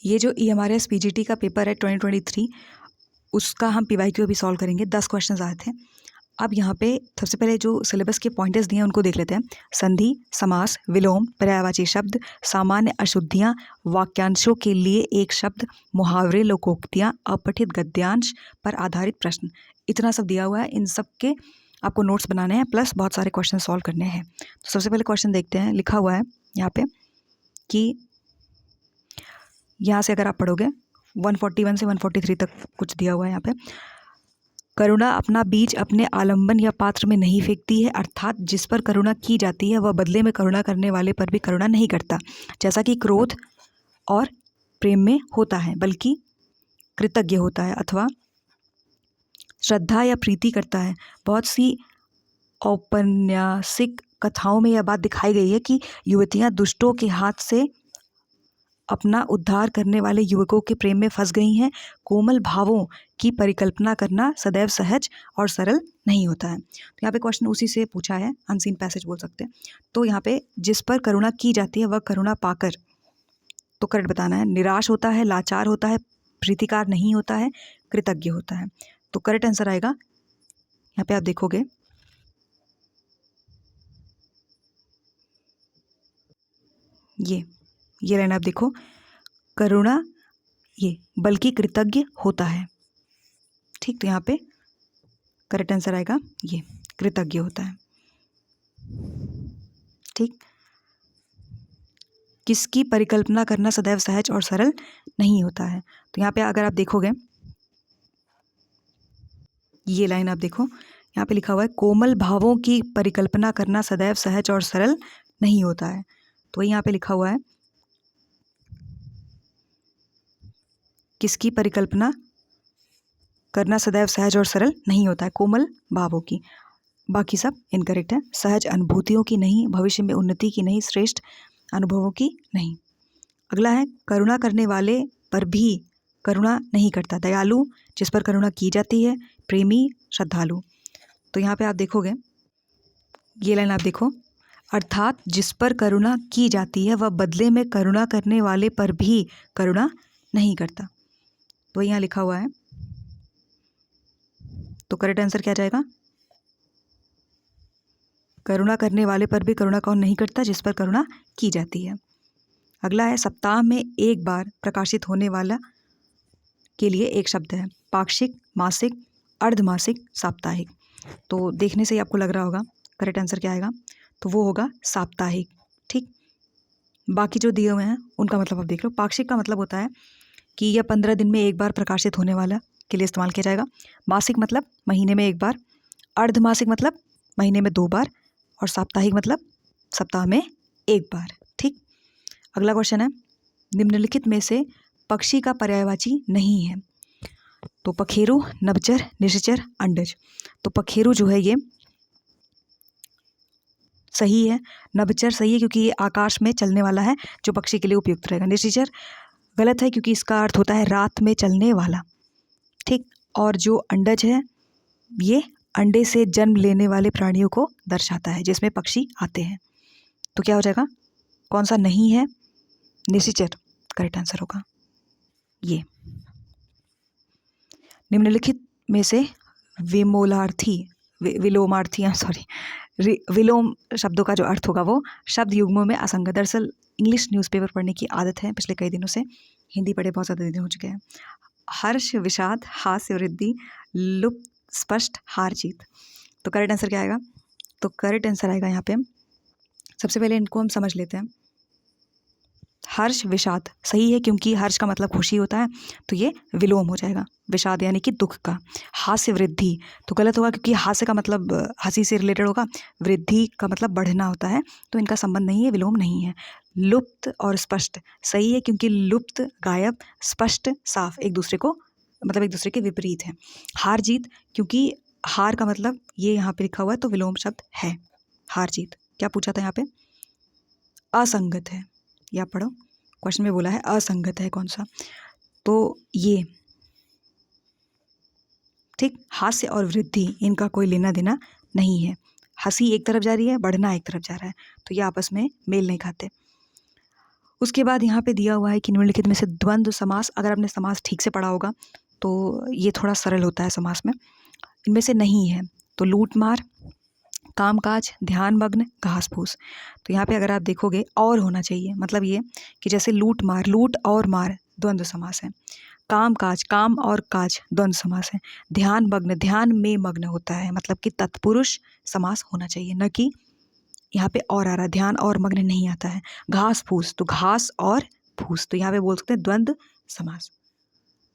ये जो EMRS PGT का पेपर है 2023, उसका हम PYQ अभी सॉल्व करेंगे। 10 क्वेश्चन आए थे। अब यहाँ पे सबसे पहले जो सिलेबस के पॉइंटर्स दिए हैं उनको देख लेते हैं। संधि, समास, विलोम, पर्यायवाची शब्द, सामान्य अशुद्धियाँ, वाक्यांशों के लिए एक शब्द, मुहावरे, लोकोक्तियाँ, अपठित गद्यांश पर आधारित प्रश्न, इतना सब दिया हुआ है। इन सब के आपको नोट्स बनाने हैं प्लस बहुत सारे क्वेश्चन सॉल्व करने हैं। तो सबसे पहले क्वेश्चन देखते हैं। लिखा हुआ है यहाँ पे कि यहाँ से अगर आप पढ़ोगे 141 से 143 तक कुछ दिया हुआ है यहाँ पे। करुणा अपना बीज अपने आलंबन या पात्र में नहीं फेंकती है, अर्थात जिस पर करुणा की जाती है वह बदले में करुणा करने वाले पर भी करुणा नहीं करता, जैसा कि क्रोध और प्रेम में होता है, बल्कि कृतज्ञ होता है अथवा श्रद्धा या प्रीति करता है। बहुत सी औपन्यासिक कथाओं में यह बात दिखाई गई है कि युवतियां दुष्टों के हाथ से अपना उद्धार करने वाले युवकों के प्रेम में फंस गई हैं। कोमल भावों की परिकल्पना करना सदैव सहज और सरल नहीं होता है। तो यहाँ पे क्वेश्चन उसी से पूछा है, अनसीन पैसेज बोल सकते हैं। तो यहाँ पे जिस पर करुणा की जाती है वह करुणा पाकर, तो करेक्ट बताना है। निराश होता है, लाचार होता है, प्रीतिकार नहीं होता है, कृतज्ञ होता है। तो करेक्ट आंसर आएगा यहाँ पे, आप देखोगे ये लाइन आप देखो, करुणा ये बल्कि कृतज्ञ होता है। ठीक, तो यहाँ पे करेक्ट आंसर आएगा ये, कृतज्ञ होता है। ठीक, किसकी परिकल्पना करना सदैव सहज और सरल नहीं होता है। तो यहाँ पे अगर आप देखोगे ये लाइन आप देखो, यहाँ पे लिखा हुआ है कोमल भावों की परिकल्पना करना सदैव सहज और सरल नहीं होता है। तो वही यहाँ पे लिखा हुआ है किसकी परिकल्पना करना सदैव सहज और सरल नहीं होता है, कोमल भावों की। बाकी सब इनकरेक्ट है। सहज अनुभूतियों की नहीं, भविष्य में उन्नति की नहीं, श्रेष्ठ अनुभवों की नहीं। अगला है करुणा करने वाले पर भी करुणा नहीं करता, दयालु जिस पर करुणा की जाती है, प्रेमी, श्रद्धालु। तो यहाँ पे आप देखोगे ये लाइन आप देखो, अर्थात जिस पर करुणा की जाती है वह बदले में करुणा करने वाले पर भी करुणा नहीं करता। तो यहाँ लिखा हुआ है, तो करेक्ट आंसर क्या जाएगा, करुणा करने वाले पर भी करुणा कौन नहीं करता, जिस पर करुणा की जाती है। अगला है सप्ताह में एक बार प्रकाशित होने वाला के लिए एक शब्द है, पाक्षिक, मासिक, अर्धमासिक, साप्ताहिक। तो देखने से ही आपको लग रहा होगा करेक्ट आंसर क्या आएगा, तो वो होगा साप्ताहिक। ठीक, बाकी जो दिए हुए हैं उनका मतलब आप देख लो। पाक्षिक का मतलब होता है कि यह 15 दिन में एक बार प्रकाशित होने वाला के लिए इस्तेमाल किया जाएगा। मासिक मतलब महीने में एक बार, अर्धमासिक मतलब महीने में 2 बार, और साप्ताहिक मतलब सप्ताह में 1 बार। ठीक, अगला क्वेश्चन है निम्नलिखित में से पक्षी का पर्यायवाची नहीं है। तो पखेरु, नभचर, निशाचर, अंडज। तो पखेरु जो है ये सही है, नभचर सही है क्योंकि ये आकाश में चलने वाला है जो पक्षी के लिए उपयुक्त रहेगा। निशाचर गलत है क्योंकि इसका अर्थ होता है रात में चलने वाला। ठीक, और जो अंडज है ये अंडे से जन्म लेने वाले प्राणियों को दर्शाता है जिसमें पक्षी आते हैं। तो क्या हो जाएगा, कौन सा नहीं है, निशाचर करेक्ट आंसर होगा ये। निम्नलिखित में से विलोम शब्दों का जो अर्थ होगा वो शब्द युग्मों में असंगत। दरअसल इंग्लिश न्यूज़पेपर पढ़ने की आदत है पिछले कई दिनों से, हिंदी पढ़े बहुत ज़्यादा दिन हो चुके हैं। हर्ष, विषाद, हास्य, वृद्धि, लुप्त, स्पष्ट, हार, जीत। तो करेक्ट आंसर क्या आएगा, तो करेक्ट आंसर आएगा यहाँ पे, सबसे पहले इनको हम समझ लेते हैं। हर्ष, विषाद सही है क्योंकि हर्ष का मतलब खुशी होता है, तो ये विलोम हो जाएगा, विषाद यानी कि दुख का। हास्य, वृद्धि तो गलत होगा क्योंकि हास्य का मतलब हंसी से रिलेटेड होगा, वृद्धि का मतलब बढ़ना होता है, तो इनका संबंध नहीं है, विलोम नहीं है। लुप्त और स्पष्ट सही है क्योंकि लुप्त गायब, स्पष्ट साफ, एक दूसरे को मतलब एक दूसरे के विपरीत है। हार, जीत क्योंकि हार का मतलब ये यहाँ पे लिखा हुआ है तो विलोम शब्द है। हार, जीत क्या पूछा था यहाँ पे, असंगत है, या पढ़ो क्वेश्चन में बोला है असंगत है कौन सा, तो ये। ठीक, हास्य और वृद्धि इनका कोई लेना देना नहीं है। हंसी एक तरफ जा रही है, बढ़ना एक तरफ जा रहा है, तो ये आपस में मेल नहीं खाते। उसके बाद यहाँ पे दिया हुआ है कि निम्नलिखित में से द्वंद्व समास, अगर आपने समास ठीक से पढ़ा होगा तो ये थोड़ा सरल होता है समास में, इनमें से नहीं है। तो लूट मार, कामकाज, ध्यान मग्न, घास फूस। तो यहाँ पे अगर आप देखोगे और होना चाहिए, मतलब ये कि जैसे लूट मार, लूट और मार द्वंद्व समास है। काम काज, काम और काज द्वंद्व समास है। ध्यान मग्न, ध्यान में मग्न होता है, मतलब कि तत्पुरुष समास होना चाहिए, न कि यहाँ पे और आ रहा है, ध्यान और मग्न नहीं आता है। घास फूस, तो घास और फूस, तो यहाँ पे बोल सकते हैं द्वंद्व समास।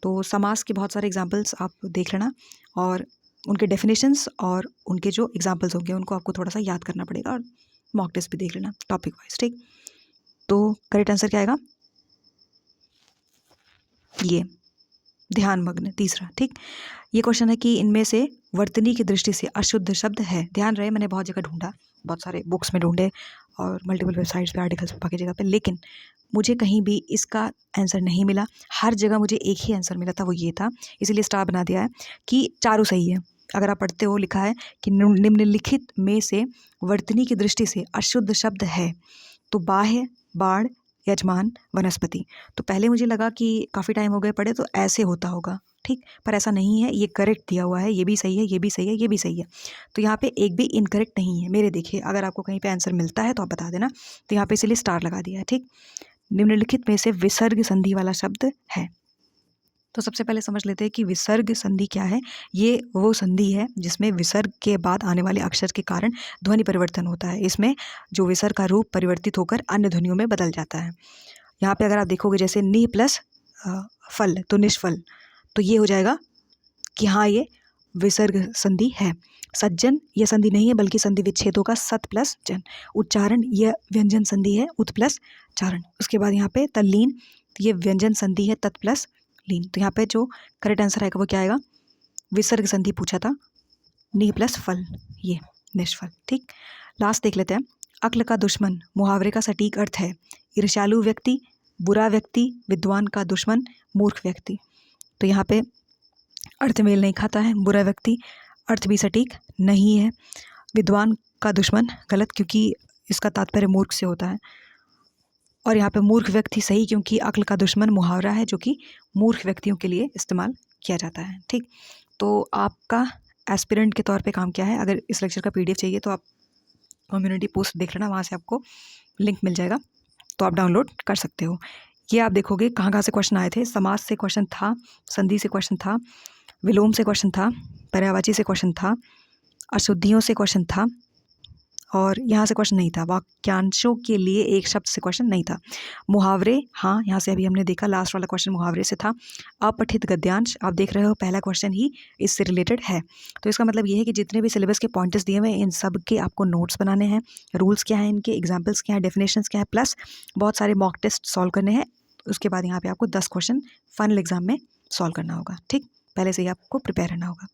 तो समास के बहुत सारे एग्जाम्पल्स आप देख लेना और उनके डेफिनेशंस और उनके जो एग्जाम्पल्स होंगे उनको आपको थोड़ा सा याद करना पड़ेगा और मॉक टेस्ट भी देख लेना टॉपिक वाइज, ठीक। तो करेक्ट आंसर क्या आएगा? ये ध्यान मग्न, तीसरा, ठीक। ये क्वेश्चन है कि इनमें से वर्तनी की दृष्टि से अशुद्ध शब्द है। ध्यान रहे, मैंने बहुत जगह ढूंढा, बहुत सारे बुक्स में ढूंढे और मल्टीपल वेबसाइट्स पे, आर्टिकल्स पे, बाकी जगह पे, लेकिन मुझे कहीं भी इसका आंसर नहीं मिला। हर जगह मुझे एक ही आंसर मिला था, वो ये था, इसीलिए स्टार बना दिया है कि चारों सही है। अगर आप पढ़ते हो, लिखा है कि निम्नलिखित में से वर्तनी की दृष्टि से अशुद्ध शब्द है, तो बाह्य, बाढ़, यजमान, वनस्पति। तो पहले मुझे लगा कि काफ़ी टाइम हो गए पढ़े तो ऐसे होता होगा, ठीक, पर ऐसा नहीं है, ये करेक्ट दिया हुआ है, ये भी सही है, ये भी सही है, ये भी सही है। तो यहाँ पे एक भी इनकरेक्ट नहीं है मेरे। देखिए, अगर आपको कहीं पे आंसर मिलता है तो आप बता देना। तो यहाँ पे इसीलिए स्टार लगा दिया है, ठीक। निम्नलिखित में से विसर्ग संधि वाला शब्द है। तो सबसे पहले समझ लेते हैं कि विसर्ग संधि क्या है। ये वो संधि है जिसमें विसर्ग के बाद आने वाले अक्षर के कारण ध्वनि परिवर्तन होता है। इसमें जो विसर्ग का रूप परिवर्तित होकर अन्य ध्वनियों में बदल जाता है। यहाँ पे अगर आप देखोगे जैसे निह प्लस फल, तो निष्फल, तो ये हो जाएगा कि हाँ, ये विसर्ग संधि है। सज्जन, यह संधि नहीं है बल्कि संधि विच्छेदों का सत प्लस जन। उच्चारण, यह व्यंजन संधि है, उत प्लस चारण। उसके बाद यहाँ पे तल्लीन, ये व्यंजन संधि है, तत् प्लस लीन। तो यहाँ पे जो करेक्ट आंसर आएगा वो क्या आएगा? विसर्ग संधि पूछा था, निह प्लस फल, ये निष्फल, ठीक। लास्ट देख लेते हैं। अक्ल का दुश्मन मुहावरे का सटीक अर्थ है ईर्ष्यालु व्यक्ति, बुरा व्यक्ति, विद्वान का दुश्मन, मूर्ख व्यक्ति। तो यहाँ पे अर्थ मेल नहीं खाता है, बुरा व्यक्ति अर्थ भी सटीक नहीं है, विद्वान का दुश्मन गलत क्योंकि इसका तात्पर्य मूर्ख से होता है, और यहाँ पे मूर्ख व्यक्ति सही क्योंकि अक्ल का दुश्मन मुहावरा है जो कि मूर्ख व्यक्तियों के लिए इस्तेमाल किया जाता है, ठीक। तो आपका एस्पिरेंट के तौर पे काम क्या है? अगर इस लेक्चर का PDF चाहिए तो आप कम्युनिटी पोस्ट देख लेना, वहाँ से आपको लिंक मिल जाएगा, तो आप डाउनलोड कर सकते हो। ये आप देखोगे कहाँ कहाँ से क्वेश्चन आए थे। समास से क्वेश्चन था, संधि से क्वेश्चन था, विलोम से क्वेश्चन था, पर्यायवाची से क्वेश्चन था, अशुद्धियों से क्वेश्चन था, और यहाँ से क्वेश्चन नहीं था। वाक्यांशों के लिए एक शब्द से क्वेश्चन नहीं था। मुहावरे, हाँ, यहाँ से अभी हमने देखा लास्ट वाला क्वेश्चन मुहावरे से था। अपठित गद्यांश, आप देख रहे हो पहला क्वेश्चन ही इससे रिलेटेड है। तो इसका मतलब ये है कि जितने भी सिलेबस के पॉइंट्स दिए हुए हैं इन सब के आपको नोट्स बनाने हैं, रूल्स क्या हैं इनके, एग्जाम्पल्स क्या हैं, डेफिनेशंस क्या है, प्लस बहुत सारे मॉक टेस्ट सॉल्व करने हैं। उसके बाद यहाँ पे आपको 10 क्वेश्चन फाइनल एग्जाम में सॉल्व करना होगा, ठीक। पहले से ही आपको प्रिपेयर रहना होगा।